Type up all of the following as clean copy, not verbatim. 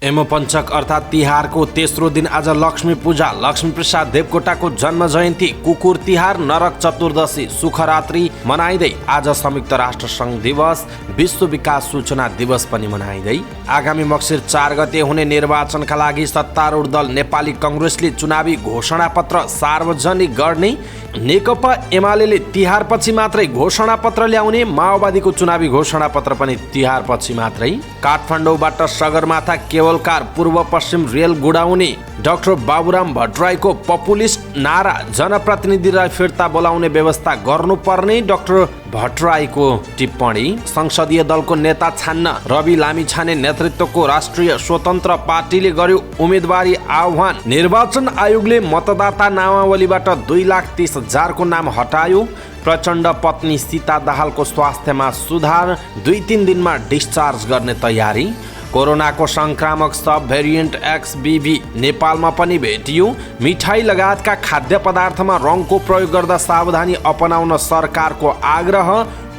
यमपञ्चक अर्थात् तिहारको तेस्रो दिन आज लक्ष्मी पूजा, लक्ष्मीप्रसाद देवकोटाको जन्म जयन्ती, कुकुर तिहार, नरक चतुर्दशी, सुखरात्रि मनाइँदै आज संयुक्त राष्ट्र सङ्घ दिवस, विश्व विकास सूचना दिवस पनि मनाइँदै आगामी मक्सिर 4 गते हुने निर्वाचनका लागि सत्तारूढ दल नेपाली कांग्रेसले चुनावी घोषणापत्र सार्वजनिक गर्ने, नेकपा एमाले तिहारपछि मात्रै घोषणापत्र ल्याउने, माओवादीको चुनावी घोषणापत्र पनि तिहारपछि मात्रै, काठमाडौँबाट सगरमाथा केवलकार पूर्व पश्चिम रेल गुडाउने, डाक्टर बाबुराम भट्टराईको पपुलिस्ट नारा, जनप्रतिनिधिलाई फिर्ता बोलाउने व्यवस्था गर्नुपर्ने डाक्टर भट्टराईको टिप्पणी, संसदीय दलको नेता छान्न रवि लामिछाने नेतृत्वको राष्ट्रिय स्वतन्त्र पार्टीले गर्यो उम्मेदवारी आह्वान, निर्वाचन आयोगले मतदाता नामावलीबाट 2,30,000 को नाम हटायो, प्रचण्ड पत्नी सीता दाहालको स्वास्थ्यमा सुधार, 2-3 दिनमा डिस्चार्ज गर्ने तयारी, कोरोनाको संक्रामक सब भेरिएन्ट XBB नेपालमा पनि भेटियो, मिठाई लगायतका खाद्य पदार्थमा रङको प्रयोग गर्दा सावधानी अपनाउन सरकारको आग्रह,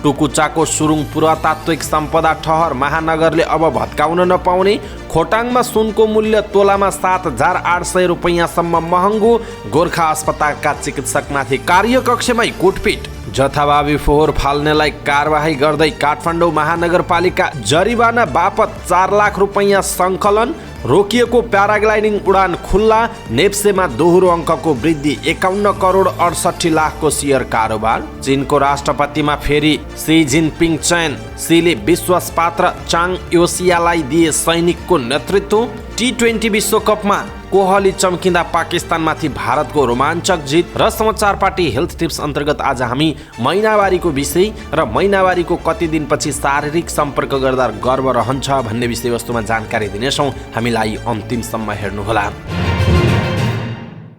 टुकुचाको सुरुङ पुरातात्विक सम्पदा ठहर महानगरले अब भत्काउन नपाउने, खोटाङमा सुनको मूल्य तोलामा 7,800 रुपैयाँसम्म महँगो, गोर्खा अस्पतालका चिकित्सकमाथि कार्यकक्षमै कुटपिट, जथाभावी फोहोर फाल्नेलाई कारबाही गर्दै काठमाडौँ महानगरपालिका जरिवाना बापत 4 लाख रुपैयाँ सङ्कलन, रोकिएको प्याराग्लाइडिङ उडान खुल्ला, नेप्सेमा दोहोरो अङ्कको वृद्धि, 51 करोड 68 लाखको सेयर कारोबार, चीनको राष्ट्रपतिमा फेरि सी जिनपिङ चयन, सीले विश्वास पात्र चाङ योसियालाई दिए सैनिकको नेतृत्व, T20 विश्वकपमा कोहली चम्किँदा पाकिस्तानमाथि भारतको रोमाञ्चक जित र समाचार पार्टी हेल्थ टिप्स अन्तर्गत आज हामी महिनावारीको विषय र महिनावारीको कति दिनपछि शारीरिक सम्पर्क गर्दा गर्व रहन्छ भन्ने विषयवस्तुमा जानकारी दिनेछौँ। हामीलाई अन्तिमसम्म हेर्नुहोला।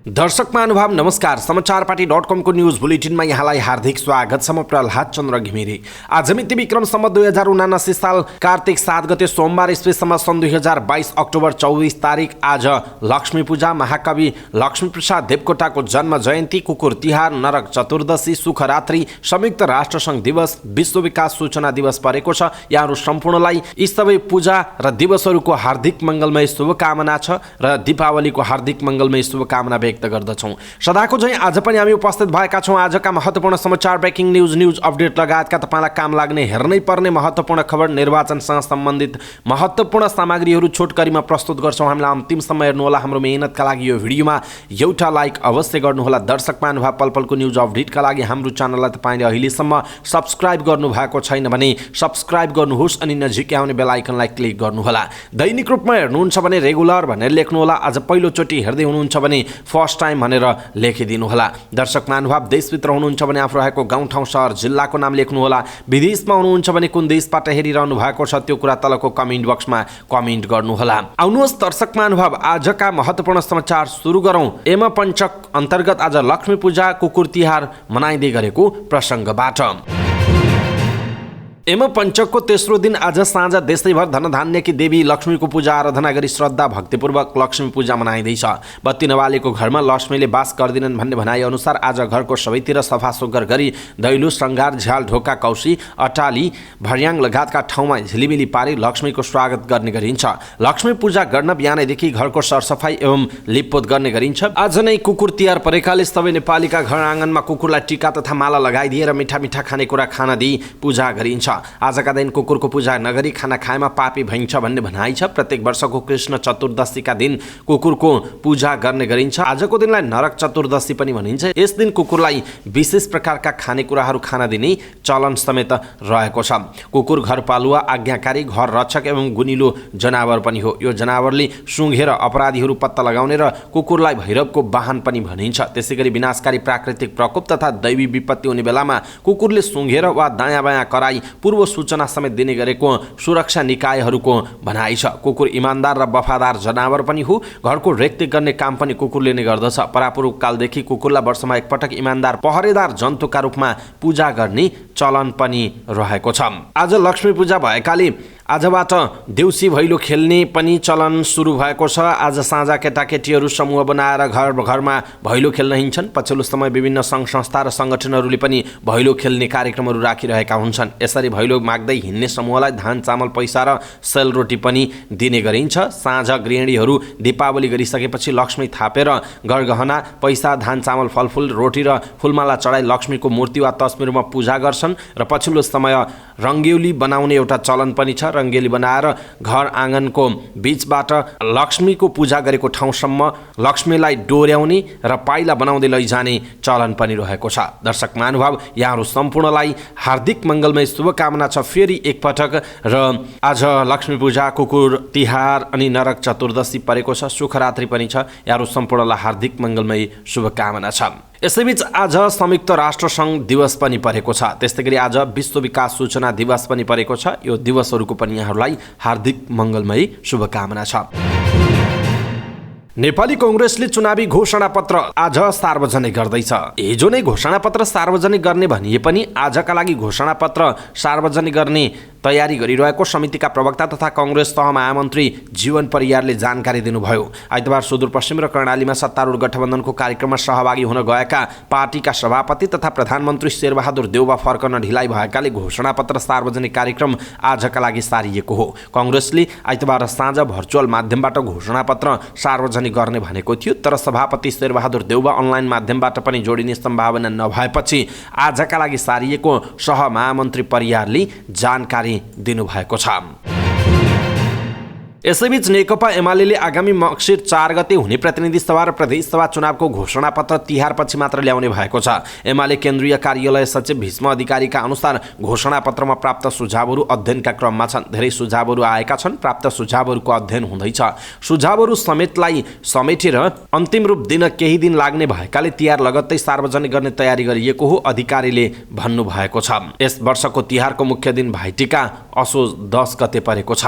दर्शक महानुभाव नमस्कार, समाचार पार्टी .com को न्यूज बुलेटिनमा यहाँलाई हार्दिक स्वागत छ। म प्रहलाद चन्द्र घिमिरे। आज मिति विक्रम सम्वत 2079 साल कार्तिक 7 गते सोमबार ईस्वीसम्म सन् 2022 अक्टोबर 24 तारिक आज लक्ष्मी पूजा, महाकवि लक्ष्मीप्रसाद देवकोटाको जन्म जयन्ती, कुकुर तिहार, नरक चतुर्दशी, सुखरात्रि, संयुक्त राष्ट्र सङ्घ दिवस, विश्व विकास सूचना दिवस परेको छ। यहाँहरू सम्पूर्णलाई यी सबै पूजा र दिवसहरूको हार्दिक मङ्गलमय शुभकामना छ र दीपावलीको हार्दिक मङ्गलमय शुभकामना व्यक्त गर्दछौँ। सदाको झैं आज पनि हामी उपस्थित भएका छौँ। आजका महत्त्वपूर्ण समाचार, ब्रेकिङ न्युज अपडेट लगायतका तपाईँलाई काम लाग्ने हेर्नै पर्ने महत्त्वपूर्ण खबर, निर्वाचनसँग सम्बन्धित महत्त्वपूर्ण सामग्रीहरू छोटकरीमा प्रस्तुत गर्छौँ। हामीलाई अन्तिमसम्म हेर्नुहोला। हाम्रो मेहनतका लागि यो भिडियोमा एउटा लाइक अवश्य गर्नुहोला। दर्शक महानुभाव, पलपलको न्युज अपडेटका लागि हाम्रो च्यानललाई तपाईँले अहिलेसम्म सब्स्क्राइब गर्नुभएको छैन भने सब्स्क्राइब गर्नुहोस् अनि नजिकै आउने बेल आइकनलाई क्लिक गर्नुहोला। दैनिक रूपमा हेर्नुहुन्छ भने रेगुलर भनेर लेख्नुहोला। आज पहिलोचोटि हेर्दै हुनुहुन्छ भने फर्स्ट टाइम भनेर लेखिदिनुहोला। दर्शक महानुभाव, देशभित्र हुनुहुन्छ भने आफू रहेको गाउँठाउँ सहर जिल्लाको नाम लेख्नुहोला। विदेशमा हुनुहुन्छ भने कुन देशबाट हेरिरहनु भएको छ त्यो कुरा तलको कमेन्ट बक्समा कमेन्ट गर्नुहोला। आउनुहोस् दर्शक महानुभाव, आजका महत्त्वपूर्ण समाचार सुरु गरौँ। यमपञ्चक अन्तर्गत आज लक्ष्मी पूजा, कुकुर तिहार मनाइँदै गरेको प्रसङ्गबाट। यमपञ्चकको तेस्रो दिन आज साँझ देशैभर धनधान्यकी देवी लक्ष्मीको पूजा आराधना गरी श्रद्धा भक्तिपूर्वक लक्ष्मी पूजा मनाइँदैछ। बत्ती नबालेको घरमा लक्ष्मीले बास गर्दिनन् भन्ने भनाइ अनुसार आज घरको सबैतिर सफा सुग्घर गरी दैलो, श्रृङ्गार, झ्याल, ढोका, कौशी, अटाली, भर्याङ लगायतका ठाउँमा झिलिमिली पारी लक्ष्मीको स्वागत गर्ने गरिन्छ। लक्ष्मी पूजा गर्न बिहानैदेखि घरको सरसफाई एवं लिपपोत गर्ने गरिन्छ। आज नै कुकुर तिहार परेकाले सबै नेपालीका घर आँगनमा कुकुरलाई टीका तथा माला लगाइदिएर मिठा मिठा खानेकुरा खान दिई पूजा गरिन्छ। आजका दिन कुकुरको पूजा नगरी खाना खाएमा पापी भइन्छ भन्ने भनाइ छ। प्रत्येक वर्षको कृष्ण चतुर्दशीका दिन कुकुरको पूजा गर्ने गरिन्छ। आजको दिनलाई नरक चतुर्दशी पनि भनिन्छ। यस दिन कुकुरलाई विशेष प्रकारका खानेकुराहरू खान दिने चलन समेत रहेको छ। कुकुर घरपालुवा, आज्ञाकारी, घर रक्षक एवं गुनिलो जनावर पनि हो। यो जनावरले सुँघेर अपराधीहरू पत्ता लगाउने र कुकुरलाई भैरवको वाहन पनि भनिन्छ। त्यसैगरी विनाशकारी प्राकृतिक प्रकोप तथा दैवी विपत्ति हुने बेलामा कुकुरले सुँघेर वा दायाँ बायाँ कराई पूर्व सूचना समेत दिने गरेको सुरक्षा निकायहरूको भनाइ छ। कुकुर इमान्दार र वफादार जनावर पनि हो। घरको रेखदेख गर्ने काम पनि कुकुरले नै गर्दछ। परापूर्व कालदेखि कुकुरलाई वर्षमा एकपटक इमान्दार पहरेदार जन्तुका रूपमा पूजा गर्ने चलन पनि रहेको छ। आज लक्ष्मी पूजा भएकाले आजबाट देउसी भैलो खेल्ने पनि चलन सुरु भएको छ। आज साँझ केटाकेटीहरू समूह बनाएर घर घरमा भैलो खेल्न हिँड्छन्। पछिल्लो समय विभिन्न सङ्घ संस्था र सङ्गठनहरूले पनि भैलो खेल्ने कार्यक्रमहरू राखिरहेका हुन्छन्। यसरी भैलो माग्दै हिँड्ने समूहलाई धान चामल पैसा र सेलरोटी पनि दिने गरिन्छ। साँझ गृहिणीहरू दीपावली गरिसकेपछि लक्ष्मी थापेर गरगहना पैसा धान चामल फलफुल रोटी र फुलमाला चढाई लक्ष्मीको मूर्ति वा तस्बिरमा पूजा गर्छन्। र पछिल्लो समय रङ्गेली बनाउने एउटा चलन पनि छ। रङ्गेली बनाएर घर आँगनको बीचबाट लक्ष्मीको पूजा गरेको ठाउँसम्म लक्ष्मीलाई डोर्याउने र पाइला बनाउँदै लैजाने चलन पनि रहेको छ। दर्शक महानुभाव, यहाँहरू सम्पूर्णलाई हार्दिक मङ्गलमय शुभकामना छ फेरि एकपटक। र आज लक्ष्मी पूजा, कुकुर तिहार अनि नरक चतुर्दशी परेको छ, सुखरात्रि पनि छ। यहाँहरू सम्पूर्णलाई हार्दिक मङ्गलमय शुभकामना छ। यसैबीच आज संयुक्त राष्ट्र सङ्घ दिवस पनि परेको छ। त्यस्तै गरी आज विश्व विकास सूचना दिवस पनि परेको छ। यो दिवसहरूको पनि यहाँहरूलाई हार्दिक मङ्गलमय शुभकामना छ। नेपाली कांग्रेसले चुनावी घोषणापत्र आज सार्वजनिक गर्दैछ। हिजो नै घोषणापत्र सार्वजनिक गर्ने भनिए पनि आजका लागि घोषणापत्र सार्वजनिक गर्ने तयारी गरिरहेको समितिका प्रवक्ता तथा कांग्रेस तह महामन्त्री जीवन परियारले जानकारी दिनुभयो। आइतबार सुदूरपश्चिम र कर्णालीमा सत्तारूढ गठबन्धनको कार्यक्रममा सहभागी हुन गएका पार्टीका सभापति तथा प्रधानमन्त्री शेरबहादुर देउवा फर्कन ढिलाइ भएकाले घोषणापत्र सार्वजनिक कार्यक्रम आजका लागि सारिएको हो। कांग्रेसले आइतबार साँझ भर्चुअल माध्यमबाट घोषणापत्र सार्वजनिक गर्ने भनेको थियो, तर सभापति शेरबहादुर देउवा अनलाइन माध्यमबाट पनि जोडिने सम्भावना नभएपछि आजका लागि सारिएको सह महामन्त्री परियारले जानकारी दिनुभएको छ। यसैबीच नेकपा एमाले आगामी मक्सिर 4 गते हुने प्रतिनिधि सभा र प्रदेश सभा चुनावको घोषणापत्र तिहारपछि मात्र ल्याउने भएको छ। एमाले केन्द्रीय कार्यालय सचिव भीष्म अधिकारीका अनुसार घोषणापत्रमा प्राप्त सुझावहरू अध्ययनका क्रममा छन्। धेरै सुझावहरू आएका छन्। प्राप्त सुझावहरूको अध्ययन हुँदैछ। सुझावहरू समेटेर अन्तिम रूप दिन केही दिन लाग्ने भएकाले तिहार लगत्तै सार्वजनिक गर्ने तयारी गरिएको हो, अधिकारीले भन्नुभएको छ। यस वर्षको तिहारको मुख्य दिन भाइटिका असोज 10 गते परेको छ।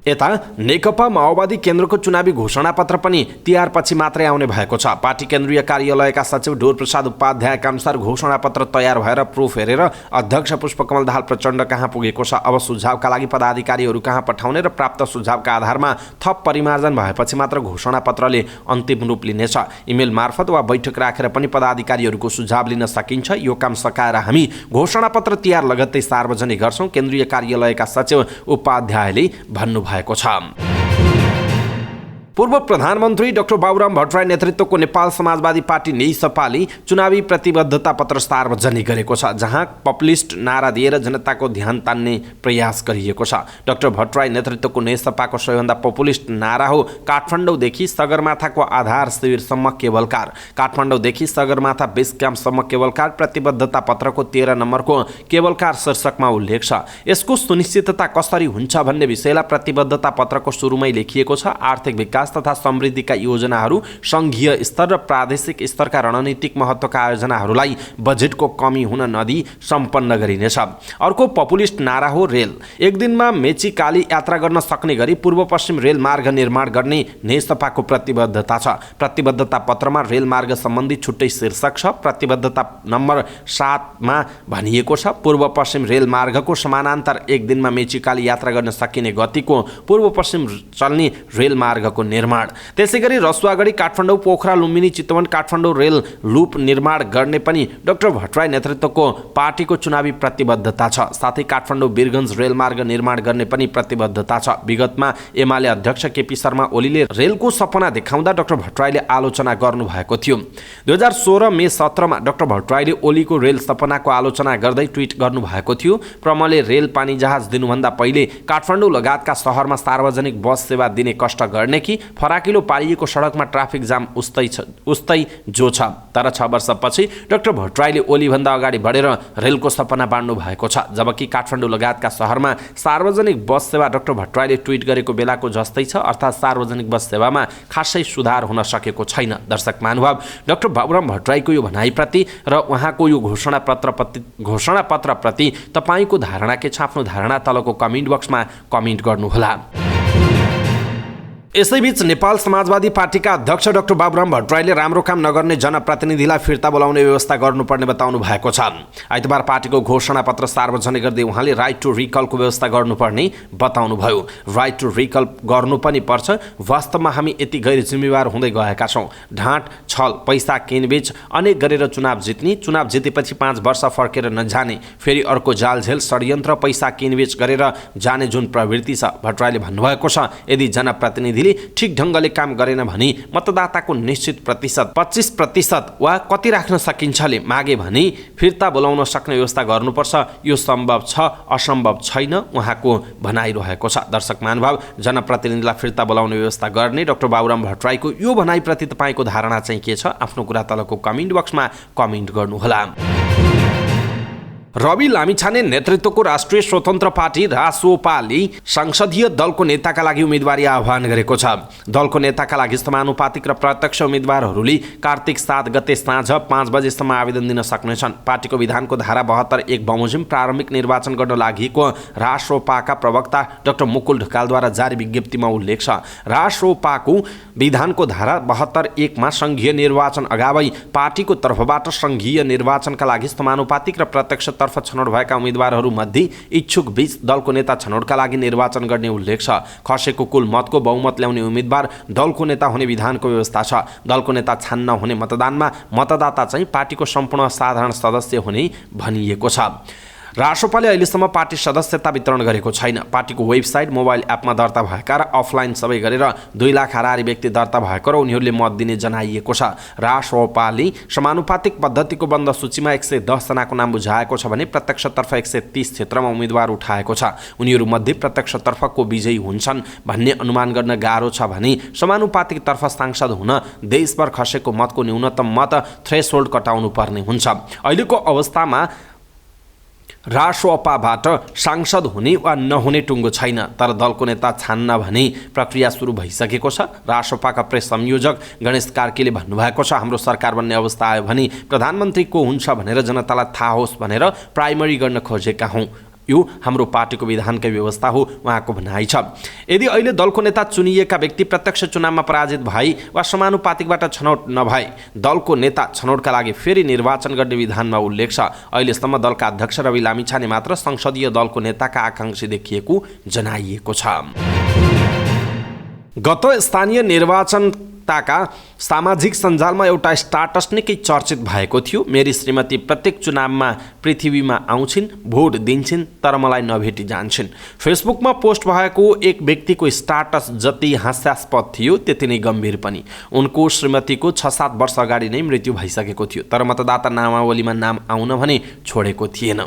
यता नेकपा माओवादी केन्द्रको चुनावी घोषणापत्र पनि तिहारपछि मात्रै आउने भएको छ। पार्टी केन्द्रीय कार्यालयका सचिव ढोर प्रसाद उपाध्यायका अनुसार घोषणापत्र तयार भएर प्रुफ हेरेर अध्यक्ष पुष्पकमल दाहाल प्रचण्ड कहाँ पुगेको छ। अब सुझावका लागि पदाधिकारीहरू कहाँ पठाउने र प्राप्त सुझावका आधारमा थप परिमार्जन भएपछि मात्र घोषणापत्रले अन्तिम रूप लिनेछ। इमेल मार्फत वा बैठक राखेर पनि पदाधिकारीहरूको सुझाव लिन सकिन्छ। यो काम सकाएर हामी घोषणापत्र तिहार लगत्तै सार्वजनिक गर्छौँ, केन्द्रीय कार्यालयका सचिव उपाध्यायले भन्नुभयो। पूर्व प्रधानमन्त्री डाक्टर बाबुराम भट्टराई नेतृत्वको नेपाल समाजवादी पार्टी नेसपाले चुनावी प्रतिबद्धता पत्र सार्वजनिक गरेको छ, जहाँ पपुलिस्ट नारा दिएर जनताको ध्यान तान्ने प्रयास गरिएको छ। डाक्टर भट्टराई नेतृत्वको नेसपाको सबैभन्दा पपुलिस्ट नारा हो काठमाडौँदेखि सगरमाथाको आधार शिविरसम्म केबल कार। काठमाडौँदेखि सगरमाथा बेस क्याम्पसम्म केबल कार प्रतिबद्धता पत्रको 13 नम्बरको केबल कार शीर्षकमा उल्लेख छ। यसको सुनिश्चितता कसरी हुन्छ भन्ने विषयलाई प्रतिबद्धता पत्रको सुरुमै लेखिएको छ। आर्थिक विकास तथा समृद्धिका योजनाहरू, सङ्घीय स्तर र प्रादेशिक स्तरका रणनीतिक महत्त्वका आयोजनाहरूलाई बजेटको कमी हुन नदिई सम्पन्न गरिनेछ। अर्को पपुलिस्ट नारा हो रेल। एक दिनमा मेचीकाली यात्रा गर्न सक्ने गरी पूर्व पश्चिम रेल मार्ग निर्माण गर्ने नेसपाको प्रतिबद्धता छ। प्रतिबद्धता पत्रमा रेल मार्ग सम्बन्धी छुट्टै शीर्षक छ। प्रतिबद्धता नम्बर 7 मा भनिएको छ पूर्व पश्चिम रेल मार्गको समानान्तर एक दिनमा मेचीकाली यात्रा गर्न सकिने गतिको पूर्व पश्चिम चल्ने रेल मार्गको निर्माण। त्यसैगरी रसुवागढी काठमाडौँ पोखरा लुम्बिनी चितवन काठमाडौँ रेल लुप निर्माण गर्ने पनि डाक्टर भट्टराई नेतृत्वको पार्टीको चुनावी प्रतिबद्धता छ। साथै काठमाडौँ वीरगञ्ज रेलमार्ग निर्माण गर्ने पनि प्रतिबद्धता छ। विगतमा एमाले अध्यक्ष केपी शर्मा ओलीले रेलको सपना देखाउँदा डाक्टर भट्टराईले आलोचना गर्नुभएको थियो। 2016 मे 17 मा डाक्टर भट्टराईले ओलीको रेल सपनाको आलोचना गर्दै ट्विट गर्नुभएको थियो। प्रमले रेल पानी जहाज दिनुभन्दा पहिले काठमाडौँ लगायतका शहरमा सार्वजनिक बस सेवा दिने कष्ट गर्ने कि फराकिलो पारिएको सडकमा ट्राफिक जाम उस्तै जो छ। तर 6 वर्षपछि डाक्टर भट्टराईले ओलीभन्दा अगाडि बढेर रेलको सपना बाँड्नु भएको छ। जबकि काठमाडौँ लगायतका शहरमा सार्वजनिक बस सेवा डाक्टर भट्टराईले ट्विट गरेको बेलाको जस्तै छ, अर्थात् सार्वजनिक बस सेवामा खासै सुधार हुन सकेको छैन। दर्शक महानुभाव, डाक्टर बाबुराम भट्टराईको यो भनाइप्रति र उहाँको यो घोषणापत्रप्रति तपाईँको धारणा के छ? आफ्नो धारणा तलको कमेन्ट बक्समा कमेन्ट गर्नुहोला। यसैबीच नेपाल समाजवादी पार्टीका अध्यक्ष डाक्टर बाबुराम भट्टराईले राम्रो काम नगर्ने जनप्रतिनिधिलाई फिर्ता बोलाउने व्यवस्था गर्नुपर्ने बताउनु भएको छ। आइतबार पार्टीको घोषणापत्र सार्वजनिक गर्दै उहाँले राइट टु रिकलको व्यवस्था गर्नुपर्ने बताउनुभयो। राइट टु रिकल गर्नु पनि पर्छ। वास्तवमा हामी यति गैर जिम्मेवार हुँदै गएका छौँ। ढाँट, छल, पैसा किनबेच अनेक गरेर चुनाव जित्ने, चुनाव जितेपछि 5 वर्ष फर्केर नजाने, फेरि अर्को जालझेल, षड्यन्त्र, पैसा किनबेच गरेर जाने जुन प्रवृत्ति छ, भट्टराईले भन्नुभएको छ, यदि जनप्रतिनिधिले ठिक ढङ्गले काम गरेन भने मतदाताको निश्चित प्रतिशत 25% वा कति राख्न सकिन्छले मागे भने फिर्ता बोलाउन सक्ने व्यवस्था गर्नुपर्छ। यो सम्भव छ, असम्भव छैन उहाँको भनाइरहेको छ। दर्शक महानुभाव, जनप्रतिनिधिलाई फिर्ता बोलाउने व्यवस्था गर्ने डाक्टर बाबुराम भट्टराईको यो भनाइप्रति तपाईँको धारणा चाहिँ के छ? आफ्नो कुरा तलको कमेन्ट बक्समा कमेन्ट गर्नुहोला। रवि लामिछाने नेतृत्वको राष्ट्रिय स्वतन्त्र पार्टी रासोपाले संसदीय दलको नेताका लागि उम्मेदवारी आह्वान गरेको छ। दलको नेताका लागि समानुपातिक र प्रत्यक्ष उम्मेदवारहरूले कार्तिक 7 गते साँझ 5 बजेसम्म आवेदन दिन सक्नेछन्। पार्टीको विधानको धारा 72(1) बमोजिम प्रारम्भिक निर्वाचन गर्न लागेको रासोपाका प्रवक्ता डाक्टर मुकुल ढकालद्वारा जारी विज्ञप्तिमा उल्लेख छ। रासोपाको विधानको धारा 72(1) मा संघीय निर्वाचन अगावै पार्टीको तर्फबाट संघीय निर्वाचनका लागि समानुपातिक र प्रत्यक्ष तर्फ छनौट भएका उम्मेदवारहरू मध्ये इच्छुक 20 दलको नेता छनौटका लागि निर्वाचन गर्ने उल्लेख छ। खसेको कुल मतको बहुमत ल्याउने उम्मेदवार दलको नेता हुने विधानको व्यवस्था छ। दलको नेता छान्न हुने मतदानमा मतदाता चाहिँ पार्टीको सम्पूर्ण साधारण सदस्य हुने भनिएको छ। रासोपाले अहिलेसम्म पार्टी सदस्यता वितरण गरेको छैन। पार्टीको वेबसाइट, मोबाइल एपमा दर्ता भएका र अफलाइन सबै गरेर 2 लाख हाराहारी व्यक्ति दर्ता भएको र उनीहरूले मत दिने जनाइएको छ। रासोपाले समानुपातिक पद्धतिको बन्द सूचीमा 110 जनाको नाम बुझाएको छ भने प्रत्यक्षतर्फ 130 क्षेत्रमा उम्मेदवार उठाएको छ। उनीहरूमध्ये प्रत्यक्षतर्फको विजयी हुन्छन् भन्ने अनुमान गर्न गाह्रो छ भने समानुपातिकतर्फ सांसद हुन देशभर खसेको मतको न्यूनतम मत थ्रेसहोल्ड कटाउनु पर्ने हुन्छ। अहिलेको अवस्थामा रासोपाबाट सांसद हुने वा नहुने टुङ्गो छैन, तर दलको नेता छान्न भने प्रक्रिया सुरु भइसकेको छ। रासोपाका प्रेस संयोजक गणेश कार्कीले भन्नुभएको छ, हाम्रो सरकार बन्ने अवस्था आयो भने प्रधानमन्त्री को हुन्छ भनेर जनतालाई थाहा होस् भनेर प्राइमरी गर्न खोजेका हौँ। यो हाम्रो पार्टीको विधानकै व्यवस्था हो, उहाँको भनाइ छ। यदि अहिले दलको नेता चुनिएका व्यक्ति प्रत्यक्ष चुनावमा पराजित भए वा समानुपातिकबाट छनौट नभए दलको नेता छनौटका लागि फेरि निर्वाचन गर्ने विधानमा उल्लेख छ। अहिलेसम्म दलका अध्यक्ष रवि लामिछाने मात्र संसदीय दलको नेताका आकांक्षी देखिएको जनाइएको छ। गत स्थानीय निर्वाचनका सामाजिक सञ्जालमा एउटा स्टाटस निकै चर्चित भएको थियो। मेरी श्रीमती प्रत्येक चुनावमा पृथ्वीमा आउँछिन्, भोट दिन्छन्, तर मलाई नभेटी जान्छन्। फेसबुकमा पोस्ट भएको एक व्यक्तिको स्टाटस जति हास्यास्पद थियो त्यति नै गम्भीर पनि। उनको श्रीमतीको 6-7 वर्ष अगाडि नै मृत्यु भइसकेको थियो, तर मतदाता नामावलीमा नाम आउन भने छोडेको थिएन।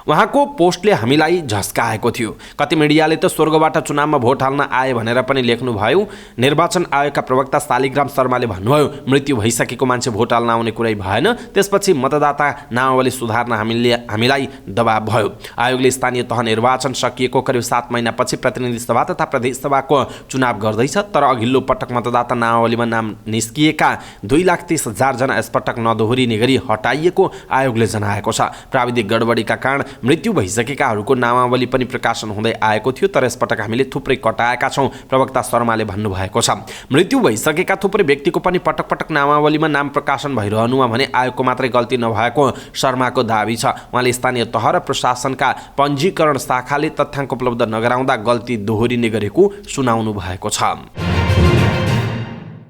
उहाँको पोस्टले हामीलाई झस्काएको थियो। कति मिडियाले त स्वर्गबाट चुनावमा भोट हाल्न आए भनेर पनि लेख्नुभयो। निर्वाचन आयोगका प्रवक्ता शालिग्राम शर्माले भन्नुभयो, मृत्यु भइसकेको मान्छे भोट हाल्न आउने कुरै भएन। त्यसपछि मतदाता नामावली सुधार्न हामीलाई दबाब भयो। आयोगले स्थानीय तह निर्वाचन सकिएको करिब 7 महिनापछि प्रतिनिधि सभा तथा प्रदेश सभाको चुनाव गर्दैछ, तर अघिल्लो पटक मतदाता नामावलीमा नाम निस्किएका 2,30,000 जना यसपटक नदोहोरिने गरी हटाइएको आयोगले जनाएको छ। प्राविधिक गडबडीका कारण मृत्यु भइसकेकाहरूको नामावली पनि प्रकाशन हुँदै आएको थियो, तर यसपटक हामीले थुप्रै कटाएका छौँ, प्रवक्ता शर्माले भन्नुभएको छ। मृत्यु भइसकेका थुप्रै व्यक्तिको पनि पटक पटक नामावलीमा नाम प्रकाशन भइरहनुमा भने आयोगको मात्रै गल्ती नभएको शर्माको दाबी छ। उहाँले स्थानीय तह र प्रशासनका पञ्जीकरण शाखाले तथ्याङ्क उपलब्ध नगराउँदा गल्ती दोहोरिने गरेको सुनाउनु भएको छ।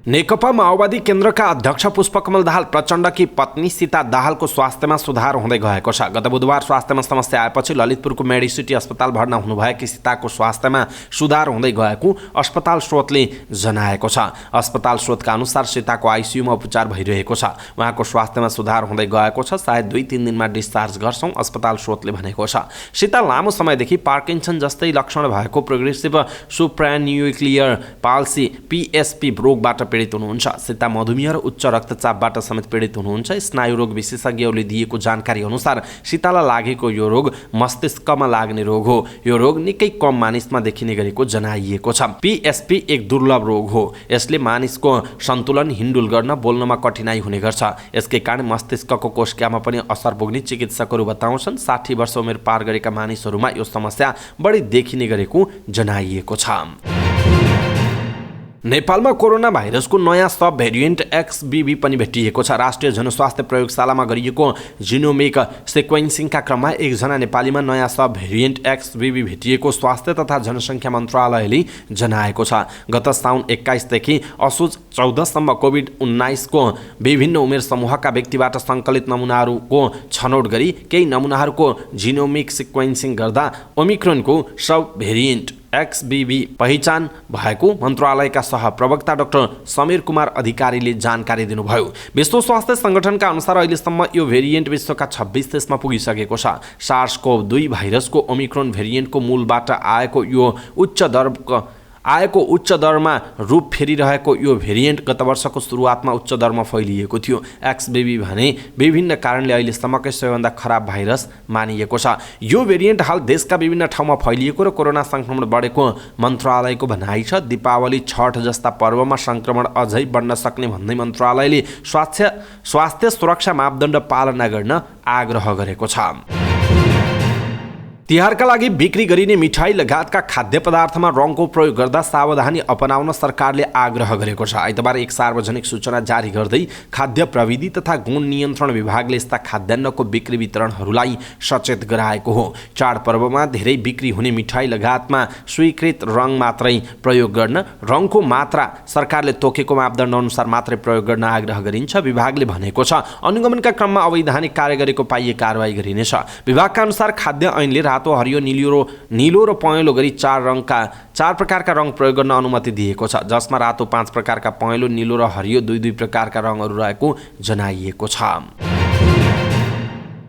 नेकपा माओवादी केन्द्रका अध्यक्ष पुष्पकमल दाहाल प्रचण्डकी पत्नी सीता दाहालको स्वास्थ्यमा सुधार हुँदै गएको छ। गत बुधबार स्वास्थ्यमा समस्या आएपछि ललितपुरको मेडिसिटी अस्पताल भर्ना हुनुभएकी सीताको स्वास्थ्यमा सुधार हुँदै गएको अस्पताल स्रोतले जनाएको छ। अस्पताल स्रोतका अनुसार सीताको आइसियुमा उपचार भइरहेको छ। उहाँको स्वास्थ्यमा सुधार हुँदै गएको छ। सायद 2-3 दिनमा डिस्चार्ज गर्छौँ, अस्पताल स्रोतले भनेको छ। सीता लामो समयदेखि पार्किन्सन जस्तै लक्षण भएको प्रोग्रेसिभ सुप्रान्युक्लियर पाल्सी PSP रोगबाट पीडित हुनुहुन्छ। सीता मधुमेह र उच्च रक्तचापबाट समेत पीडित हुनुहुन्छ। स्नायुरोग विशेषज्ञहरूले दिएको जानकारी अनुसार सीतालाई लागेको यो रोग मस्तिष्कमा लाग्ने रोग हो। यो रोग निकै कम मानिसमा देखिने गरेको जनाइएको छ। PSP एक दुर्लभ रोग हो। यसले मानिसको सन्तुलन हिन्डुल गर्न बोल्नमा कठिनाइ हुने गर्छ। यसकै कारण मस्तिष्कको कोशिकामा पनि असर पुग्ने चिकित्सकहरू बताउँछन्। 60 वर्ष उमेर पार गरेका मानिसहरूमा यो समस्या बढी देखिने गरेको जनाइएको छ। नेपालमा कोरोना भाइरसको नयाँ सब भेरिएन्ट XBB पनि भेटिएको छ। राष्ट्रिय जनस्वास्थ्य प्रयोगशालामा गरिएको जिनोमिक सिक्वेन्सिङका क्रममा एकजना नेपालीमा नयाँ सब भेरिएन्ट XBB भेटिएको स्वास्थ्य तथा जनसङ्ख्या मन्त्रालयले जनाएको छ। गत साउन 21 देखि असोज 14 सम्म कोभिड-19 को विभिन्न उमेर समूहका व्यक्तिबाट सङ्कलित नमुनाहरूको छनौट गरी केही नमुनाहरूको जिनोमिक सिक्वेन्सिङ गर्दा ओमिक्रोनको सब भेरिएन्ट XBB पहिचान भएको मन्त्रालयका सहप्रवक्ता डाक्टर समीर कुमार अधिकारीले जानकारी दिनुभयो। विश्व स्वास्थ्य सङ्गठनका अनुसार अहिलेसम्म यो भेरिएन्ट विश्वका 26 देशमा पुगिसकेको छ। SARS-CoV-2 भाइरसको ओमिक्रोन भेरिएन्टको मूलबाट आएको उच्च दरमा रूप फेरिरहेको यो भेरिएन्ट गत वर्षको सुरुवातमा उच्च दरमा फैलिएको थियो। XBB भने विभिन्न कारणले अहिलेसम्मकै सबैभन्दा खराब भाइरस मानिएको छ। यो भेरिएन्ट हाल देशका विभिन्न ठाउँमा फैलिएको र कोरोना सङ्क्रमण बढेको मन्त्रालयको भनाइ छ। दीपावली, छठ जस्ता पर्वमा सङ्क्रमण अझै बढ्न सक्ने भन्दै मन्त्रालयले स्वास्थ्य सुरक्षा मापदण्ड पालना गर्न आग्रह गरेको छ। तिहारका लागि बिक्री गरिने मिठाई लगायतका खाद्य पदार्थमा रङको प्रयोग गर्दा सावधानी अपनाउन सरकारले आग्रह गरेको छ। आइतबार एक सार्वजनिक सूचना जारी गर्दै खाद्य प्रविधि तथा गुण नियन्त्रण विभागले यस्ता खाद्यान्नको बिक्री वितरणहरूलाई सचेत गराएको हो। चाडपर्वमा धेरै बिक्री हुने मिठाई लगायतमा स्वीकृत रङ मात्रै प्रयोग गर्न, रङको मात्रा सरकारले तोकेको मापदण्ड अनुसार मात्रै प्रयोग गर्न आग्रह गरिन्छ। विभागले भनेको छ अनुगमनका क्रममा अवैधानिक कार्य गरेको पाइए कारवाही गरिनेछ। विभागका अनुसार खाद्य ऐनले रातो, हरियो, नीलो र पहेँलो गरी चार प्रकारका रङ प्रयोग गर्न अनुमति दिएको छ, जसमा रातो 5 प्रकारका, पहेँलो, नीलो र हरियो 2 प्रकारका रङहरू रहेको जनाइएको छ।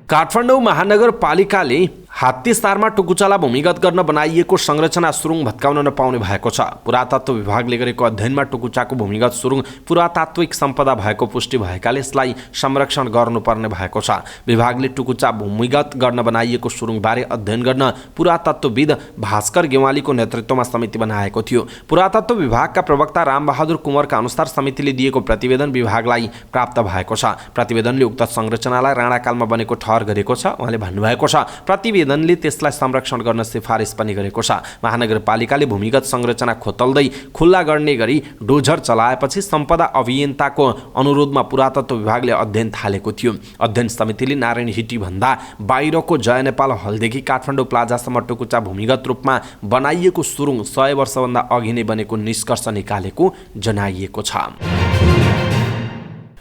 काठमाडौँ महानगरपालिकाले हात्तीसारमा टुकुचाला भूमिगत गर्न बनाइएको संरचना सुरुङ भत्काउन नपाउने भएको छ। पुरातत्व विभागले गरेको अध्ययनमा टुकुचाको भूमिगत सुरुङ पुरातात्विक सम्पदा भएको पुष्टि भएकाले यसलाई संरक्षण गर्नुपर्ने भएको छ। विभागले टुकुचा भूमिगत गर्न बनाइएको सुरुङबारे अध्ययन गर्न पुरातत्वविद भास्कर गेवालीको नेतृत्वमा समिति बनाएको थियो। पुरातत्व विभागका प्रवक्ता रामबहादुर कुँवरका अनुसार समितिले दिएको प्रतिवेदन विभागलाई प्राप्त भएको छ। प्रतिवेदनले उक्त संरचनालाई राणाकालमा बनेको ठहर गरेको छ। उहाँले भन्नुभएको छ प्रतिवेदनले त्यसलाई संरक्षण गर्न सिफारिस पनि गरेको छ। महानगरपालिकाले भूमिगत संरचना खोतल्दै खुल्ला गर्ने गरी डोजर चलाएपछि सम्पदा अभियन्ताको अनुरोधमा पुरातत्व विभागले अध्ययन थालेको थियो। अध्ययन समितिले नारायण हिटी भन्दा बाहिरको जय नेपाल हलदेखि काठमाडौँ प्लाजासम्म टुकुचा भूमिगत रूपमा बनाइएको सुरुङ 100 वर्षभन्दा अघि नै बनेको निष्कर्ष निकालेको जनाइएको छ।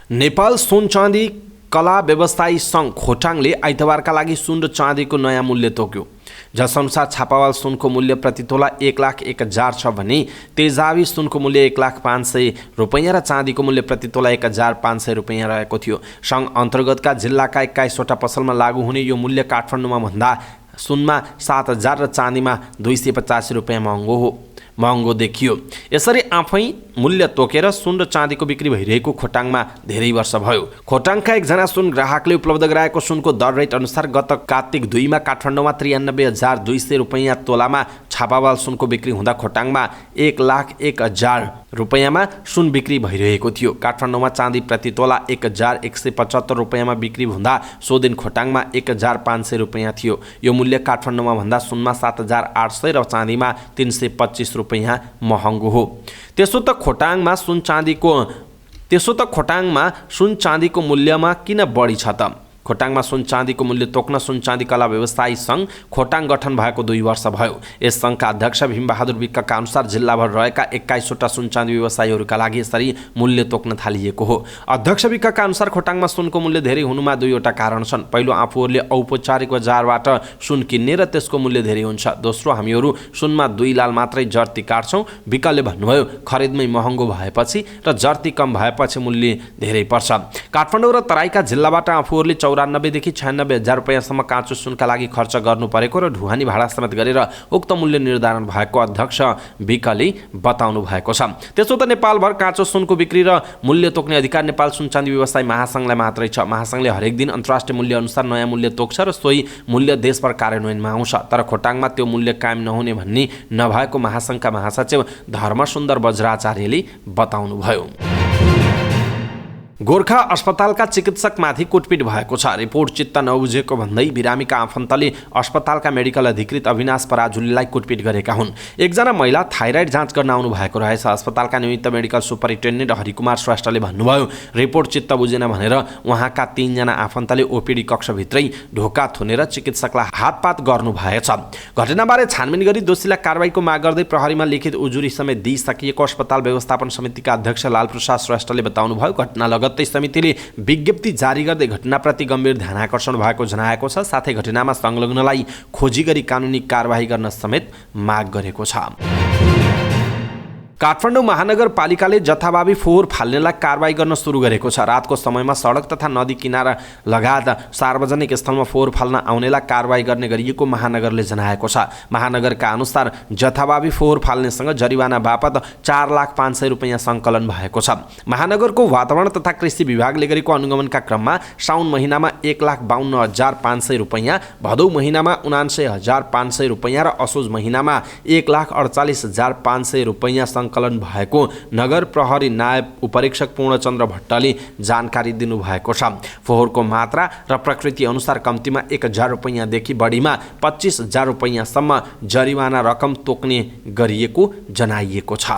नेपाल सुन चाँदी कला व्यवसायी सङ्घ खोटाङले आइतबारका लागि सुन र चाँदीको नयाँ मूल्य तोक्यो। जसअनुसार छापावाल सुनको मूल्य प्रति तोला 1,01,000 छ भने तेजाबी सुनको मूल्य 1,05,000 रुपैयाँ र चाँदीको मूल्य प्रति तोला 1,500 रुपैयाँ रहेको थियो। सङ्घ अन्तर्गतका जिल्लाका 21वटा पसलमा लागू हुने यो मूल्य काठमाडौँमा भन्दा सुनमा 7,000 र चाँदीमा 285 रुपैयाँ महँगो देखियो। यसरी आफै मूल्य तोकेर सुन र चाँदीको बिक्री भइरहेको खोटाङमा धेरै वर्ष भयो। खोटाङका एकजना सुन ग्राहकले उपलब्ध गराएको सुनको दर रेट अनुसार गत कार्तिक 2 काठमाडौँमा 93,200 रुपैयाँ तोलामा छापावाल सुनको बिक्री हुँदा खोटाङमा 1,01,000 रुपैयाँमा सुन बिक्री भइरहेको थियो। काठमाडौँमा चाँदी प्रति तोला 1,175 रुपैयाँमा बिक्री हुँदा सो दिन खोटाङमा 1,500 रुपैयाँ थियो। यो मूल्य काठमाडौँमा भन्दा सुनमा 7,800 र चाँदीमा 325 रुपैयाँ महँगो हो। त्यसो त खोटाङमा सुन चाँदीको मूल्यमा किन बढी छ त? खोटाङमा सुन चाँदीको मूल्य तोक्न सुन चाँदी कला व्यवसायी सङ्घ खोटाङ गठन भएको 2 वर्ष भयो। यस सङ्घका अध्यक्ष भीमबहादुर विक्कका अनुसार जिल्लाभर रहेका 21वटा सुन चाँदी व्यवसायीहरूका लागि यसरी मूल्य तोक्न थालिएको हो। अध्यक्ष विक्कका अनुसार खोटाङमा सुनको मूल्य धेरै हुनुमा 2वटा कारण छन्। पहिलो, आफूहरूले औपचारिक बजारबाट सुन किन्ने र त्यसको मूल्य धेरै हुन्छ। दोस्रो, हामीहरू सुनमा 2 लाल मात्रै जर्ती काट्छौँ। विक्कले भन्नुभयो खरिदमै महँगो भएपछि र जर्ती कम भएपछि मूल्य धेरै पर्छ। काठमाडौँ र तराईका जिल्लाबाट आफूहरूले 94 देखि 96,000 रुपैयाँसम्म काँचो सुनका लागि खर्च गर्नु परेको र ढुवानी भाडा समेत गरेर उक्त मूल्य निर्धारण भएको अध्यक्ष विकले बताउनु भएको छ। त्यसो त नेपालभर काँचो सुनको बिक्री र मूल्य तोक्ने अधिकार नेपाल सुन चाँदी व्यवसायी महासङ्घलाई मात्रै छ। महासङ्घले हरेक दिन अन्तर्राष्ट्रिय मूल्य अनुसार नयाँ मूल्य तोक्छ र सोही मूल्य देशभर कार्यान्वयनमा आउँछ। तर खोटाङमा त्यो मूल्य कायम नहुने भन्ने नभएको महासङ्घका महासचिव धर्मसुन्दर बज्राचार्यले बताउनुभयो। गोर्खा अस्पतालका चिकित्सकमाथि कुटपिट भएको छ। रिपोर्ट चित्त नबुझेको भन्दै बिरामीका आफन्तले अस्पतालका मेडिकल अधिकृत अविनाश पराजुलीलाई कुटपिट गरेका हुन्। एकजना महिला थाइराइड जाँच गर्न आउनु भएको रहेछ। अस्पतालका निमित्त मेडिकल सुपरिन्टेन्डेन्ट हरिकुमार श्रेष्ठले भन्नुभयो, रिपोर्ट चित्त बुझेन भनेर उहाँका 3 जना आफन्तले ओपीडी कक्षभित्रै ढोका थुनेर चिकित्सकलाई हातपात गर्नु भएछ। घटनाबारे छानबिन गरी दोषीलाई कारबाहीको माग गर्दै प्रहरीमा लिखित उजुरी समेत दिइसकिएको अस्पताल व्यवस्थापन समितिका अध्यक्ष लालप्रसाद श्रेष्ठले बताउनुभयो। घटना लगत्तै समितिले विज्ञप्ति जारी गर्दै घटनाप्रति गम्भीर ध्यानाकर्षण भएको जनाएको छ। साथै घटनामा संलग्नलाई खोजी गरी कानुनी कारबाही गर्न समेत माग गरेको छ। काठमाडौँ महानगरपालिकाले जथाभावी फोहोर फाल्नेलाई कारबाही गर्न सुरु गरेको छ। रातको समयमा सडक तथा नदी किनारा लगायत सार्वजनिक स्थलमा फोहोर फाल्न आउनेलाई कारबाही गर्ने गरिएको महानगरले जनाएको छ। महानगरका अनुसार जथाभावी फोहोर फाल्नेसँग जरिवाना बापत 4,05,000 रुपैयाँ सङ्कलन भएको छ। महानगरको वातावरण तथा कृषि विभागले गरेको अनुगमनका क्रममा साउन महिनामा 1,52,500 रुपैयाँ, भदौ महिनामा 79,500 रुपैयाँ र असोज महिनामा 1,48,500 रुपैयाँ सङ्कलन भएको नगर प्रहरी नायब उपरीक्षक पूर्णचन्द्र भट्टले जानकारी दिनुभएको छ। फोहोरको मात्रा र प्रकृति अनुसार कम्तीमा 1,000 रुपैयाँदेखि बढीमा 25,000 रुपैयाँसम्म जरिवाना रकम तोक्ने गरिएको जनाइएको छ।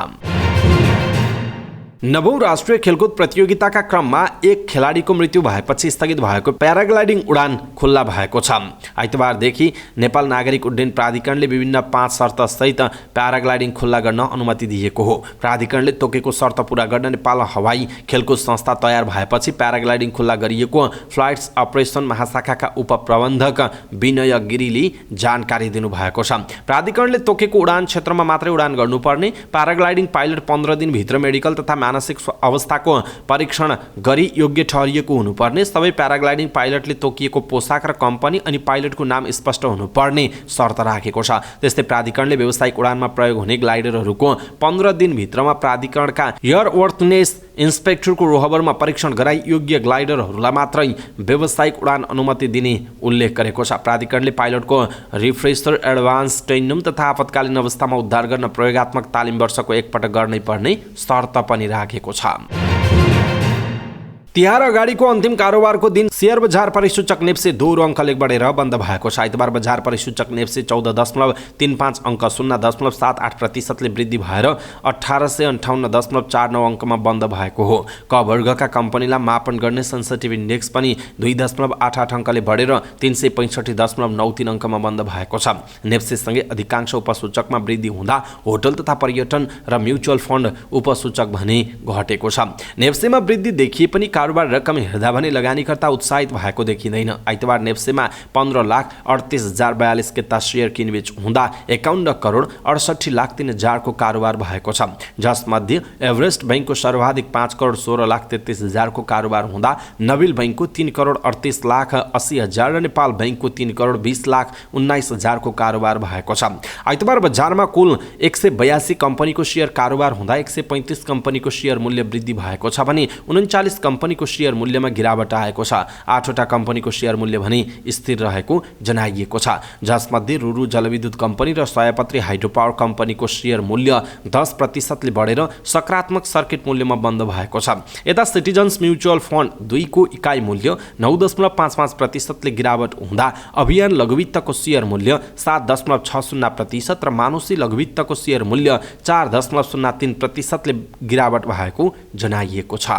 9औं राष्ट्रिय खेलकुद प्रतियोगिताका क्रममा एक खेलाडीको मृत्यु भएपछि स्थगित भएको प्याराग्लाइडिङ उडान खुल्ला भएको छ। आइतबारदेखि नेपाल नागरिक उड्डयन प्राधिकरणले विभिन्न 5 शर्तसहित प्याराग्लाइडिङ खुल्ला गर्न अनुमति दिएको हो। प्राधिकरणले तोकेको शर्त पूरा गर्न नेपाल हवाई खेलकुद संस्था तयार भएपछि प्याराग्लाइडिङ खुल्ला गरिएको फ्लाइट्स अपरेसन महाशाखाका उपप्रबन्धक विनय गिरीले जानकारी दिनुभएको छ। प्राधिकरणले तोकेको उडान क्षेत्रमा मात्रै उडान गर्नुपर्ने, प्याराग्लाइडिङ पाइलट 15 दिनभित्र मेडिकल तथा मानसिक अवस्थाको परीक्षण गरी योग्य ठहरिएको हुनुपर्ने, सबै प्याराग्लाइडिङ पाइलटले तोकिएको पोसाक र कम्पनी अनि पाइलटको नाम स्पष्ट हुनुपर्ने शर्त राखेको छ। त्यस्तै प्राधिकरणले व्यावसायिक उडानमा प्रयोग हुने ग्लाइडरहरूको 15 दिनभित्रमा प्राधिकरणका एयरवर्थनेस इन्सपेक्टरको रोहबरमा परीक्षण गराई योग्य ग्लाइडरहरूलाई मात्रै व्यावसायिक उडान अनुमति दिने उल्लेख गरेको छ। प्राधिकरणले पाइलटको रिफ्रेसर, एडभान्स ट्रेनिङ तथा आपतकालीन अवस्थामा उद्धार गर्न प्रयोगात्मक तालिम वर्षको एकपटक गर्नै पर्ने शर्त पनि राखेको छ। तिहार अगाडिको अन्तिम कारोबारको दिन शेयर बजार परिसूचक नेप्से 2 अङ्कले बढेर बन्द भएको छ। आइतबार बजार परिसूचक नेप्से 14.35 अङ्क 0.78% वृद्धि भएर 1858.49 अङ्कमा बन्द भएको हो। क वर्गका कम्पनीलाई मापन गर्ने सेन्सिटिभ इन्डेक्स पनि 2.88 अङ्कले बढेर 365.93 अङ्कमा बन्द भएको छ। नेप्सेसँगै अधिकांश उपसूचकमा वृद्धि हुँदा होटल तथा पर्यटन र म्युचुअल फन्ड उपसूचक भने घटेको छ। नेप्सेमा वृद्धि देखिए पनि कारोबार रकम हेर्दा भने लगानीकर्ता उत्साहित भएको देखिँदैन। आइतबार नेप्सेमा 15,38,042 किता सेयर किनबेच हुँदा 51,68,03,000 को कारोबार भएको छ। जसमध्ये एभरेस्ट बैंकको सर्वाधिक 5,16,33,000 को कारोबार हुँदा नबिल बैंकको 3,38,80,000 र नेपाल बैंकको 3,20,19,000 को कारोबार भएको छ। आइतबार बजारमा कुल 182 कम्पनीको सेयर कारोबार हुँदा 135 कम्पनीको सेयर मूल्य वृद्धि भएको छ भने 39 कम्पनीको सेयर मूल्यमा गिरावट आएको छ। 8वटा कम्पनीको सेयर मूल्य भने स्थिर रहेको जनाइएको छ। जसमध्ये रुरु जलविद्युत कम्पनी र सयपत्री हाइड्रो पावर कम्पनीको सेयर मूल्य 10% ले बढेर सकारात्मक सर्किट मूल्यमा बन्द भएको छ। यता सिटिजन्स म्युचुअल फन्ड 2 को इकाइ मूल्य 9.55% ले गिरावट हुँदा अभियान लघुवित्तको सेयर मूल्य 7.60% र मानुषी लघुवित्तको सेयर मूल्य 4.03% ले गिरावट भएको जनाइएको छ।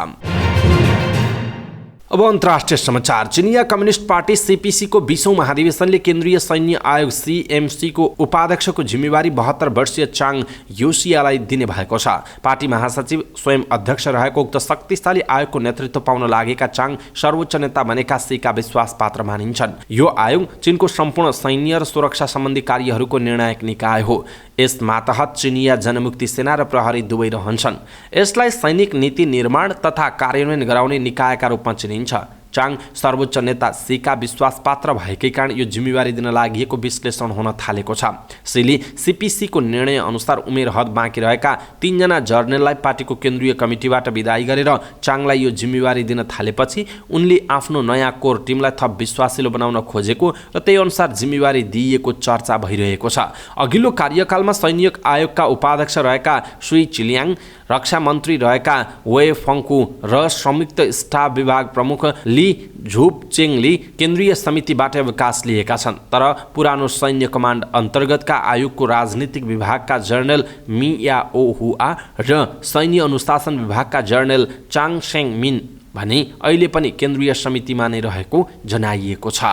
अब अन्तर्राष्ट्रिय समाचार। चिनिया कम्युनिस्ट पार्टी सीपीसी को 20औं महाधिवेशनले केन्द्रीय सैन्य आयोग सीएमसी को उपाध्यक्षको जिम्मेवारी 72 वर्षीय चाङ योसियालाई दिने भएको छ। पार्टी महासचिव स्वयं अध्यक्ष रहेको उक्त शक्तिशाली आयोगको नेतृत्व पाउन लागेका चाङ सर्वोच्च नेता बनेका सीका विश्वास पात्र मानिन्छन्। यो आयोग चीनको सम्पूर्ण सैन्य र सुरक्षा सम्बन्धी कार्यहरूको निर्णायक निकाय हो। यस मातहत चिनिया जनमुक्ति सेना र प्रहरी दुवै रहन्छन्। यसलाई सैनिक नीति निर्माण तथा कार्यान्वयन गराउने निकायका रूपमा चिनिन्छ। चाङ सर्वोच्च नेता सीका विश्वासपात्र भएकै कारण यो जिम्मेवारी दिन लागि विश्लेषण हुन थालेको छ। सीले सीपीसीको निर्णय अनुसार उमेर हद बाँकी रहेका 3 जना जर्नललाई पार्टीको केन्द्रीय कमिटीबाट विदाई गरेर चाङलाई यो जिम्मेवारी दिन थालेपछि उनले आफ्नो नयाँ कोर टिमलाई थप विश्वासिलो बनाउन खोजेको र त्यही अनुसार जिम्मेवारी दिइएको चर्चा भइरहेको छ। अघिल्लो कार्यकालमा सैनिक आयोगका उपाध्यक्ष रहेका सुई चिलियाङ, रक्षा मन्त्री रहेका वे फङ्कु र संयुक्त स्टाफ विभाग प्रमुख ली झुपचेङले केन्द्रीय समितिबाट अवकाश लिएका छन्। तर पुरानो सैन्य कमान्ड अन्तर्गतका आयोगको राजनीतिक विभागका जर्नल मियाओ हुआ र सैन्य अनुशासन विभागका जर्नल चाङ सेङ मिन भने अहिले पनि केन्द्रीय समितिमा नै रहेको जनाइएको छ।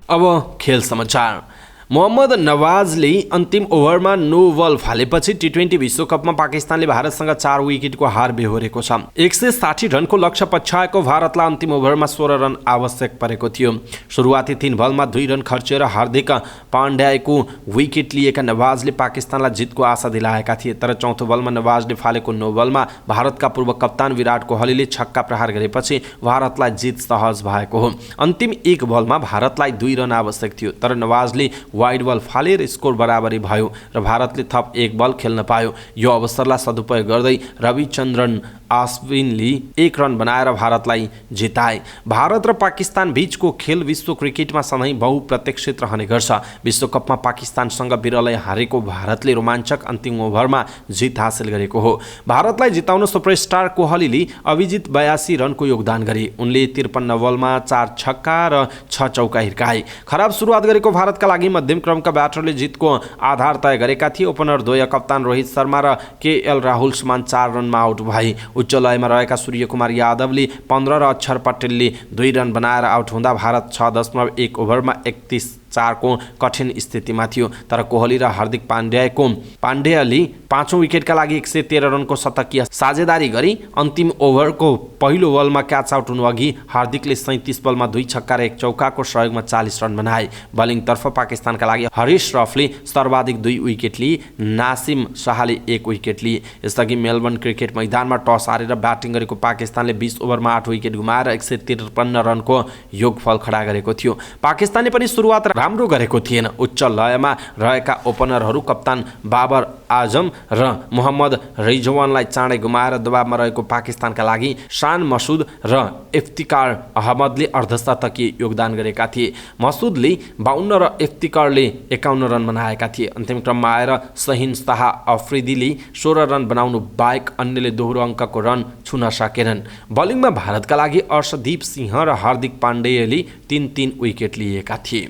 अब खेल समाचार। मोहम्मद नवाजले अन्तिम ओभरमा नो बल फालेपछि टी20 विश्वकपमा पाकिस्तानले भारतसँग 4 विकेटको हार बेहोरेको छ। 160 रनको लक्ष्य पछ्याएको भारतलाई अन्तिम ओभरमा 16 रन आवश्यक परेको थियो। सुरुवाती 3 बलमा 2 रन खर्चेर हार्दिक पाण्ड्याको विकेट लिएका नवाजले पाकिस्तानलाई जितको आशा दिलाएका थिए। तर चौथो बलमा नवाजले फालेको नो बलमा भारतका पूर्व कप्तान विराट कोहलीले छक्का प्रहार गरेपछि भारतलाई जित सहज भएको हो। अन्तिम 1 बलमा भारतलाई 2 रन आवश्यक थियो, तर नवाजले वाइड बल फालेर स्कोर बराबरी भयो र भारतले थप 1 बल खेल्न पायो। यो अवसरलाई सदुपयोग गर्दै रविचन्द्रन अश्विनले 1 रन बनाएर भारतलाई जिताए। भारत र पाकिस्तान बीचको खेल विश्व क्रिकेटमा सधैँ बहुप्रतीक्षित रहने गर्छ। विश्वकपमा पाकिस्तानसँग बिरलै हारेको भारतले रोमाञ्चक अन्तिम ओभरमा जित हासिल गरेको हो। भारतलाई जिताउन सुपरस्टार कोहलीले अभिजित 82 रनको योगदान गरे। उनले 53 बलमा 4 छक्का र 6 चौका हिर्काए। खराब सुरुवात गरेको भारतका लागि मध्यम क्रमका ब्याटरले जितको आधार तय गरेका थिए। ओपनर द्वय कप्तान रोहित शर्मा र केएल राहुल समान 4 रनमा आउट भए। उच्च लयमा रहेका सूर्यकुमार यादवले 15 र अक्षर पटेलले 2 रन बनाएर आउट हुँदा भारत 6.1 ओभरमा 31-4 को कठिन स्थितिमा थियो। तर कोहली र हार्दिक पाण्ड्याले 5औं विकेटका लागि 113 रनको शतकीय साझेदारी गरी अन्तिम ओभरको पहिलो बलमा क्याच आउट हुनुअघि हार्दिकले 37 बलमा 2 छक्का र 1 चौकाको सहयोगमा 40 रन बनाए। बलिङतर्फ पाकिस्तानका लागि हरिश रफले सर्वाधिक 2 विकेट लिए। नासिम शाहले 1 विकेट लिए। यसअघि मेलबर्न क्रिकेट मैदानमा टस हारेर ब्याटिङ गरेको पाकिस्तानले 20 ओभरमा 8 विकेट गुमाएर 153 रनको योगफल खडा गरेको थियो। पाकिस्तानले पनि सुरुवात राम्रो गरेको थिएन। उच्च लयमा रहेका ओपनरहरू कप्तान बाबर आजम र मोहम्मद रिजवानलाई चाँडै गुमाएर दबावमा रहेको पाकिस्तानका लागि शान मसुद र इफ्तिकार अहमदले अर्धशतकीय योगदान गरेका थिए। मसुदले 52 र इफ्तिकारले 51 रन बनाएका थिए। अन्तिम क्रममा आएर सहिन शाह अफ्रिदीले 16 रन बनाउनु बाहेक अन्यले दोहोरो अङ्कको रन छुन सकेनन्। बलिङमा भारतका लागि अर्शदीप सिंह र हार्दिक पाण्डेयले 3-3 विकेट लिएका थिए।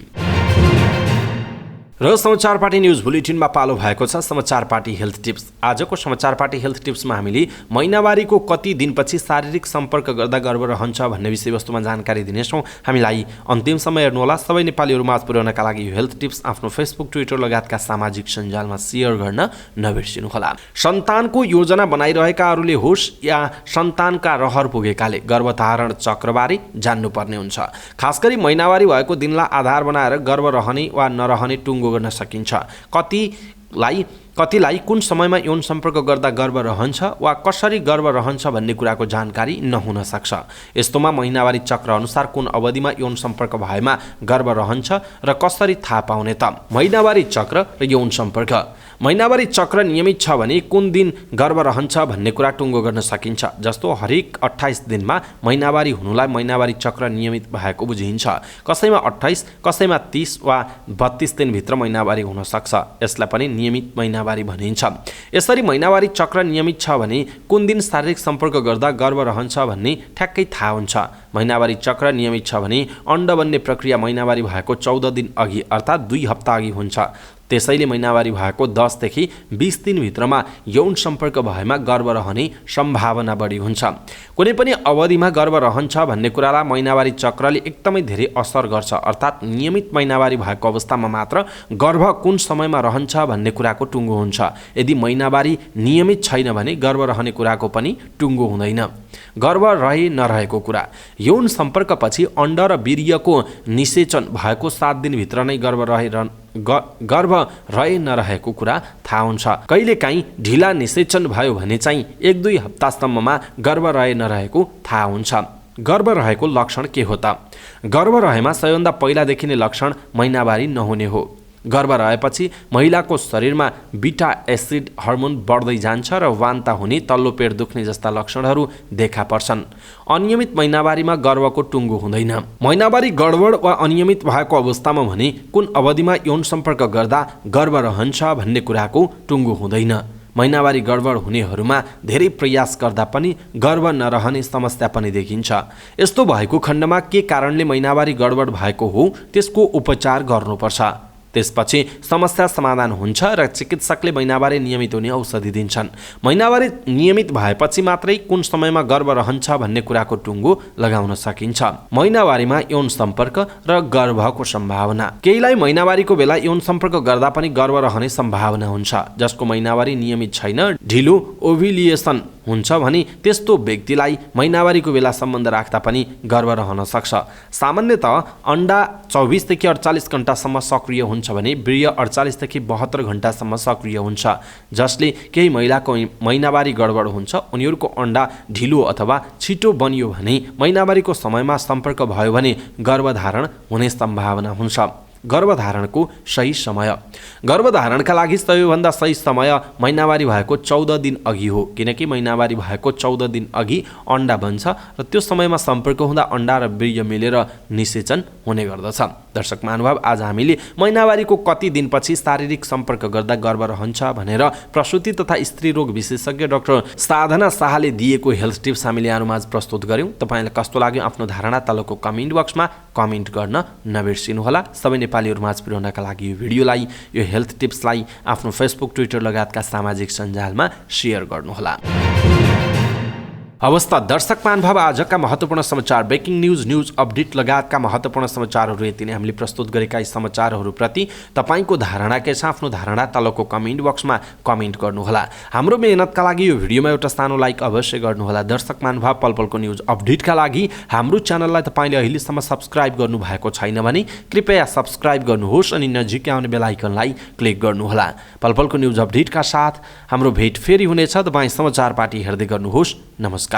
र समाचार पार्टी न्युज बुलेटिनमा पालो भएको छ समाचार पार्टी हेल्थ टिप्स। आजको समाचार पार्टी हेल्थ टिप्समा हामीले महिनावारीको कति दिनपछि शारीरिक सम्पर्क गर्दा गर्भ रहन्छ भन्ने विषयवस्तुमा जानकारी दिनेछौँ। हामीलाई अन्तिम समय हेर्नुहोला। सबै नेपालीहरू माझ पुर्याउनका लागि यो हेल्थ टिप्स आफ्नो फेसबुक, ट्विटर लगायतका सामाजिक सञ्जालमा सेयर गर्न नबिर्सिनुहोला। सन्तानको योजना बनाइरहेकाहरूले होस् या सन्तानका रहर पुगेकाले गर्भधारण चक्रबारे जान्नुपर्ने हुन्छ। खास गरी महिनावारी भएको दिनलाई आधार बनाएर गर्भ रहने वा नरहने टुङ्गो गर्न सकिन्छ। कतिलाई कुन समयमा यौन सम्पर्क गर्दा गर्भ रहन्छ वा कसरी गर्भ रहन्छ भन्ने कुराको जानकारी नहुन सक्छ। यस्तोमा महिनावारी चक्र अनुसार कुन अवधिमा यौन सम्पर्क भएमा गर्भ रहन्छ र कसरी थाहा पाउने त? महिनावारी चक्र र यौन सम्पर्क। महिनावारी चक्र नियमित छ भने कुन दिन गर्भ रहन्छ भन्ने कुरा टुङ्गो गर्न सकिन्छ। जस्तो हरेक 28 दिनमा महिनावारी हुनुलाई महिनावारी चक्र नियमित भएको बुझिन्छ। कसैमा 28, कसैमा 30 वा 32 दिनभित्र महिनावारी हुन सक्छ। यसलाई पनि नियमित महिनावारी भनिन्छ। यसरी महिनावारी चक्र नियमित छ भने कुन दिन शारीरिक सम्पर्क गर्दा गर्भ रहन्छ भन्ने ठ्याक्कै थाहा हुन्छ। महिनावारी चक्र नियमित छ भने अण्ड बन्ने प्रक्रिया महिनावारी भएको 14 दिन अघि अर्थात् 2 हप्ता अघि हुन्छ। त्यसैले महिनावारी भएको 10 देखि 20 दिनभित्रमा यौन सम्पर्क भएमा गर्भ रहने सम्भावना बढी हुन्छ। कुनै पनि अवधिमा गर्भ रहन्छ भन्ने कुरालाई महिनावारी चक्रले एकदमै धेरै असर गर्छ। अर्थात् नियमित महिनावारी भएको अवस्थामा मात्र गर्भ कुन समयमा रहन्छ भन्ने कुराको टुङ्गो हुन्छ। यदि महिनावारी नियमित छैन भने गर्भ रहने कुराको पनि टुङ्गो हुँदैन। गर्भ रहे नरहेको कुरा। यौन सम्पर्कपछि अण्ड र वीर्यको निषेचन भएको 7 दिनभित्र नै गर्भ रहे नरहेको कुरा थाहा हुन्छ। कहिलेकाहीँ ढिला निषेचन भयो भने चाहिँ 1-2 हप्तासम्ममा गर्भ रहे नरहेको थाहा हुन्छ। गर्भ रहेको लक्षण के हो त? गर्भ रहेमा सबैभन्दा पहिला देखिने लक्षण महिनावारी नहुने हो। गर्भ रहेपछि महिलाको शरीरमा बिटा एसिड हर्मोन बढ्दै जान्छ र वान्ता हुने, तल्लो पेट दुख्ने जस्ता लक्षणहरू देखा पर्छन्। अनियमित महिनावारीमा गर्भको टुङ्गो हुँदैन। महिनावारी गडबड वा अनियमित भएको अवस्थामा भने कुन अवधिमा यौन सम्पर्क गर्दा गर्भ रहन्छ भन्ने कुराको टुङ्गो हुँदैन। महिनावारी गडबड हुनेहरूमा धेरै प्रयास गर्दा पनि गर्भ नरहने समस्या पनि देखिन्छ। यस्तो भएको खण्डमा के कारणले महिनावारी गडबड भएको हो त्यसको उपचार गर्नुपर्छ। त्यसपछि समस्या समाधान हुन्छ र चिकित्सकले महिनावारी नियमित हुने औषधि दिन्छन्। महिनावारी नियमित भएपछि मात्रै कुन समयमा गर्भ रहन्छ भन्ने कुराको टुङ्गो लगाउन सकिन्छ। महिनावारीमा यौन सम्पर्क र गर्भको सम्भावना। केहीलाई महिनावारीको बेला यौन सम्पर्क गर्दा पनि गर्भ रहने सम्भावना हुन्छ। जसको महिनावारी नियमित छैन, ढिलो ओभुलेसन हुन्छ भने त्यस्तो व्यक्तिलाई महिनावारीको बेला सम्बन्ध राख्दा पनि गर्भ रहन सक्छ। सामान्यतः अन्डा 24 देखि 48 घण्टासम्म सक्रिय हुन्छ भने वीर्य 48 देखि 72 घण्टासम्म सक्रिय हुन्छ। जसले केही महिलाको महिनावारी गडबड हुन्छ उनीहरूको अन्डा ढिलो अथवा छिटो बनियो भने महिनावारीको समयमा सम्पर्क भयो भने गर्भधारण हुने सम्भावना हुन्छ। गर्भधारणको सही समय। गर्भधारणका लागि सबैभन्दा सही समय महिनावारी भएको 14 दिन अघि हो, किनकि महिनावारी भएको 14 दिन अघि अन्डा बन्छ र त्यो समयमा सम्पर्क हुँदा अन्डा र वीर्य मिलेर निषेचन हुने गर्दछ। दर्शक महानुभाव, आज हामीले महिनावारीको कति दिनपछि शारीरिक सम्पर्क गर्दा गर्भ रहन्छ भनेर प्रसुति तथा स्त्री रोग विशेषज्ञ डाक्टर साधना शाहले दिएको हेल्थ टिप्स हामीले यहाँहरूमाझ प्रस्तुत गर्यौं। तपाईलाई कस्तो लाग्यो आफ्नो धारणा तलको कमेन्ट बक्समा कमेन्ट गर्न नबिर्सिनुहोला। सबै नेपालीहरूमाझ पुर्याउनका लागि यो भिडियोलाई, यो हेल्थ टिप्सलाई आफ्नो फेसबुक, ट्विटर लगायतका सामाजिक सञ्जालमा सेयर गर्नुहोला। अवस्था दर्शक महानुभाव, आजका महत्त्वपूर्ण समाचार, ब्रेकिङ न्यूज अपडेट लगायतका महत्त्वपूर्ण समाचारहरू यति नै हामीले प्रस्तुत गरेका यी समाचारहरूप्रति तपाईँको धारणा के छ? आफ्नो धारणा तलको कमेन्ट बक्समा कमेन्ट गर्नुहोला। हाम्रो मेहनतका लागि यो भिडियोमा एउटा सानो लाइक अवश्य गर्नुहोला। दर्शक महानुभाव, पल पलको न्युज अपडेटका लागि हाम्रो च्यानललाई तपाईँले अहिलेसम्म सब्स्क्राइब गर्नुभएको छैन भने कृपया सब्स्क्राइब गर्नुहोस् अनि नजिकै आउने बेल आइकनलाई क्लिक गर्नुहोला। पल पलको न्युज अपडेटका साथ हाम्रो भेट फेरि हुनेछ। तपाईँ समाचार पार्टी हेर्दै गर्नुहोस्। नमस्कार।